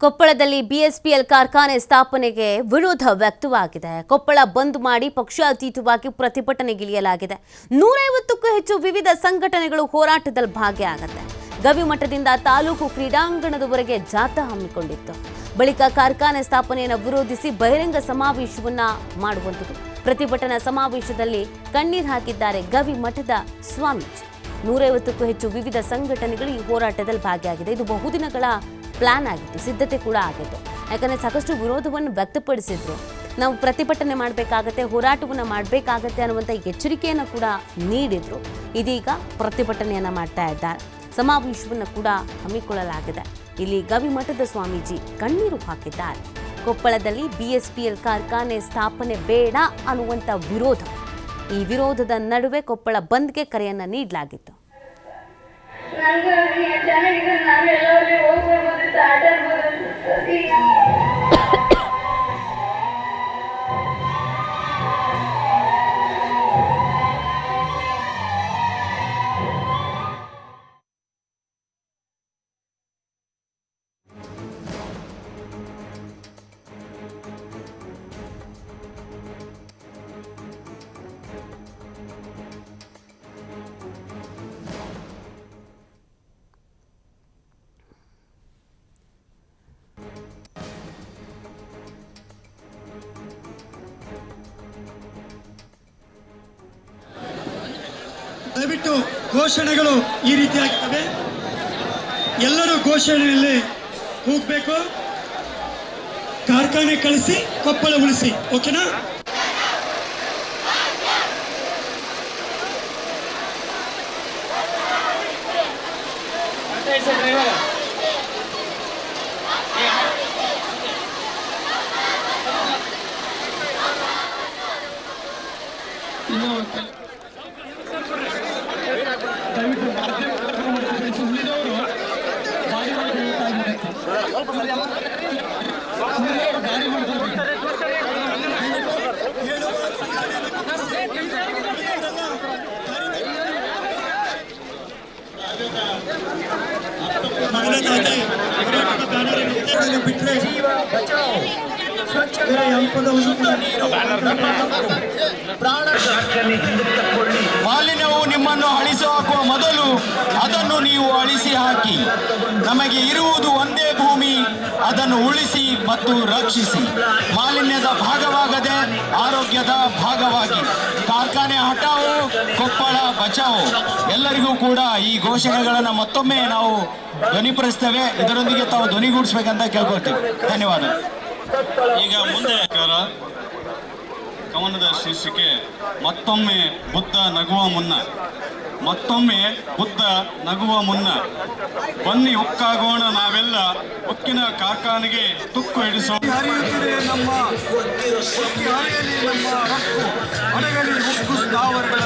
ಕೊಪ್ಪಳದಲ್ಲಿ ಬಿಎಸ್ಪಿಎಲ್ ಕಾರ್ಖಾನೆ ಸ್ಥಾಪನೆಗೆ ವಿರೋಧ ವ್ಯಕ್ತವಾಗಿದೆ. ಕೊಪ್ಪಳ ಬಂದ್ ಮಾಡಿ ಪಕ್ಷಾತೀತವಾಗಿ ಪ್ರತಿಭಟನೆಗಿಳಿಯಲಾಗಿದೆ. 150ಕ್ಕೂ ಹೆಚ್ಚು ವಿವಿಧ ಸಂಘಟನೆಗಳು ಹೋರಾಟದಲ್ಲಿ ಭಾಗಿಯಾಗುತ್ತೆ. ಗವಿಮಠದಿಂದ ತಾಲೂಕು ಕ್ರೀಡಾಂಗಣದವರೆಗೆ ಜಾಥಾ ಹಮ್ಮಿಕೊಂಡಿತ್ತು. ಬಳಿಕ ಕಾರ್ಖಾನೆ ಸ್ಥಾಪನೆಯನ್ನು ವಿರೋಧಿಸಿ ಬಹಿರಂಗ ಸಮಾವೇಶವನ್ನ ಮಾಡುವಂಥದ್ದು. ಪ್ರತಿಭಟನಾ ಸಮಾವೇಶದಲ್ಲಿ ಕಣ್ಣೀರು ಹಾಕಿದ್ದಾರೆ ಗವಿಮಠದ ಸ್ವಾಮೀಜಿ. 150ಕ್ಕೂ ಹೆಚ್ಚು ವಿವಿಧ ಸಂಘಟನೆಗಳು ಈ ಹೋರಾಟದಲ್ಲಿ ಭಾಗಿಯಾಗಿದೆ. ಇದು ಬಹುದಿನಗಳ ಪ್ಲಾನ್ ಆಗಿತ್ತು, ಸಿದ್ಧತೆ ಕೂಡ ಆಗಿತ್ತು. ಯಾಕಂದರೆ ಸಾಕಷ್ಟು ವಿರೋಧವನ್ನು ವ್ಯಕ್ತಪಡಿಸಿದ್ರು. ನಾವು ಪ್ರತಿಭಟನೆ ಮಾಡಬೇಕಾಗತ್ತೆ, ಹೋರಾಟವನ್ನು ಮಾಡಬೇಕಾಗತ್ತೆ ಅನ್ನುವಂಥ ಎಚ್ಚರಿಕೆಯನ್ನು ಕೂಡ ನೀಡಿದ್ರು. ಇದೀಗ ಪ್ರತಿಭಟನೆಯನ್ನು ಮಾಡ್ತಾ ಇದ್ದಾರೆ. ಸಮಾವೇಶವನ್ನು ಕೂಡ ಹಮ್ಮಿಕೊಳ್ಳಲಾಗಿದೆ. ಇಲ್ಲಿ ಗವಿಮಠದ ಸ್ವಾಮೀಜಿ ಕಣ್ಣೀರು ಹಾಕಿದ್ದಾರೆ. ಕೊಪ್ಪಳದಲ್ಲಿ ಬಿಎಸ್ಪಿಎಲ್ ಕಾರ್ಖಾನೆ ಸ್ಥಾಪನೆ ಬೇಡ ಅನ್ನುವಂಥ ವಿರೋಧ. ಈ ವಿರೋಧದ ನಡುವೆ ಕೊಪ್ಪಳ ಬಂದ್ಗೆ ಕರೆಯನ್ನು ನೀಡಲಾಗಿತ್ತು. ದಯವಿಟ್ಟು ಘೋಷಣೆಗಳು ಈ ರೀತಿಯಾಗಿರ್ತವೆ. ಎಲ್ಲರೂ ಘೋಷಣೆಯಲ್ಲಿ ಹೋಗಬೇಕು. ಕಾರ್ಖಾನೆ ಕಳಿಸಿ, ಕೊಪ್ಪಳ ಉಳಿಸಿ. ಓಕೆನಾ? ಬಿಟ್ಟರೆ ಮಾಲಿನ್ಯವು ನಿಮ್ಮನ್ನು ಅಳಿಸಿ ಹಾಕುವ ಮೊದಲು ಅದನ್ನು ನೀವು ಅಳಿಸಿ ಹಾಕಿ. ನಮಗೆ ಇರುವುದು ಒಂದೇ ಭೂಮಿ, ಅದನ್ನು ಉಳಿಸಿ ಮತ್ತು ರಕ್ಷಿಸಿ. ಮಾಲಿನ್ಯದ ಭಾಗವಾಗದೆ ಆರೋಗ್ಯದ ಭಾಗವಾಗಿ. ಕಾರ್ಖಾನೆ ಹಟಾವೋ, ಕೊಪ್ಪಳ ಬಚಾವೋ. ಎಲ್ಲರಿಗೂ ಕೂಡ ಈ ಘೋಷಣೆಗಳನ್ನು ಮತ್ತೊಮ್ಮೆ ನಾವು ಧ್ವನಿಪಡಿಸ್ತೇವೆ. ಇದರೊಂದಿಗೆ ತಾವು ಧ್ವನಿಗೂಡಿಸ್ಬೇಕಂತ ಕೇಳ್ಕೊಳ್ತೀವಿ. ಧನ್ಯವಾದ. ಈಗ ಮುಂದೆ ಕವನದ ಶೀರ್ಷಿಕೆ ಮತ್ತೊಮ್ಮೆ ಬುದ್ಧ ನಗುವ ಮುನ್ನ. ಮತ್ತೊಮ್ಮೆ ಬುದ್ಧ ನಗುವ ಮುನ್ನ. ಬನ್ನಿ ಒಕ್ಕಾಗೋಣ ನಾವೆಲ್ಲ, ಉಕ್ಕಿನ ಕಾರ್ಖಾನೆಗೆ ತುಕ್ಕು ಹಿಡಿಸೋಣ. ನಮ್ಮ ಅಡಗಲಿ ಉಕ್ಕು ಸ್ಥಾವರಗಳ